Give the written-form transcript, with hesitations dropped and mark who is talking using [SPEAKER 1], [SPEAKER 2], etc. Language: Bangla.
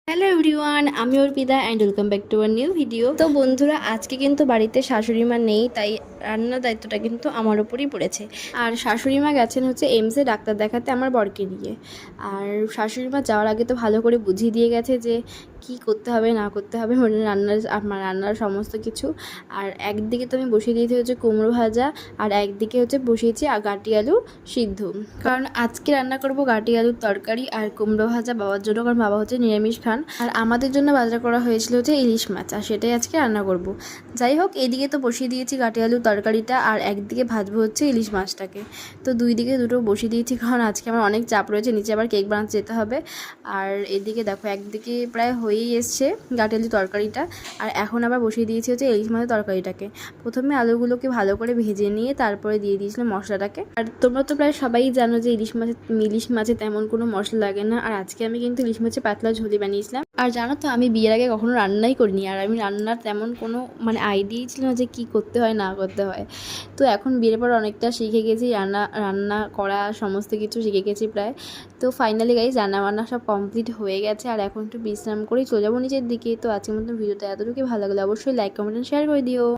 [SPEAKER 1] হ্যালো এভরিওয়ান, আমি Arpita and welcome back to our new video. তো বন্ধুরা, আজকে কিন্তু বাড়িতে শাশুড়ি মা নেই, তাই রান্নার দায়িত্বটা কিন্তু আমার ওপরই পড়েছে। আর শাশুড়ি মা গেছেন হচ্ছে এইমসে ডাক্তার দেখাতে আমার বরকে নিয়ে। আর শাশুড়ি মা যাওয়ার আগে তো ভালো করে বুঝিয়ে দিয়ে গেছে যে কি করতে হবে না করতে হবে, মানে রান্নার সমস্ত কিছু। আর একদিকে তো আমি বসিয়ে দিয়েছি হচ্ছে কুমড়ো ভাজা, আর একদিকে হচ্ছে বসিয়েছি গাটি আলু সিদ্ধ। কারণ আজকে রান্না করব গাটি আলুর তরকারি আর কুমড়ো ভাজা বাবার জন্য, কারণ বাবা হচ্ছে নিরামিষ খান। আর আমাদের জন্য বাজার করা হয়েছিল হচ্ছে ইলিশ মাছ, আর সেটাই আজকে রান্না করব। যাই হোক, এদিকে তো বসিয়ে দিয়েছি গাটি আলুর তরকারিটা, আর একদিকে ভাজবো হচ্ছে ইলিশ মাছটাকে। তো দুই দিকে দুটো বসিয়ে দিয়েছি, কারণ আজকে আমার অনেক চাপ রয়েছে, নিচে আবার কেক বানাতে যেতে হবে। আর এদিকে দেখো, একদিকে প্রায় হয়েই এসছে গাটি আলুর তরকারিটা, আর এখন আবার বসিয়ে দিয়েছি হচ্ছে ইলিশ মাছের তরকারিটাকে। প্রথমে আলুগুলোকে ভালো করে ভেজে নিয়ে তারপরে দিয়ে দিয়েছিলাম মশলাটাকে। আর তোমরা তো প্রায় সবাই জানো যে ইলিশ মাছে তেমন কোনো মশলা লাগে না। আর আজকে আমি কিন্তু ইলিশ মাছের পাতলা ঝোলি বানিয়েছিলাম। আর জানো তো, আমি বিয়ের আগে কখনো রান্নাই করিনি, আর আমি রান্নার তেমন কোনো আইডিয়াই ছিল না যে কী করতে হয় না করতে হয়। তো এখন বিয়ের পর অনেকটা শিখে গেছি, রান্না করা সমস্ত কিছু শিখে গেছি প্রায়। তো ফাইনালি গাইস, রান্নাবান্না সব কমপ্লিট হয়ে গেছে, আর এখন একটু বিশ্রাম করেই চলে যাবো নিচের দিকে। তো আজকের মতো ভিডিওটা এতটুকুই, ভালো লাগলে অবশ্যই লাইক কমেন্ট শেয়ার করে দিও।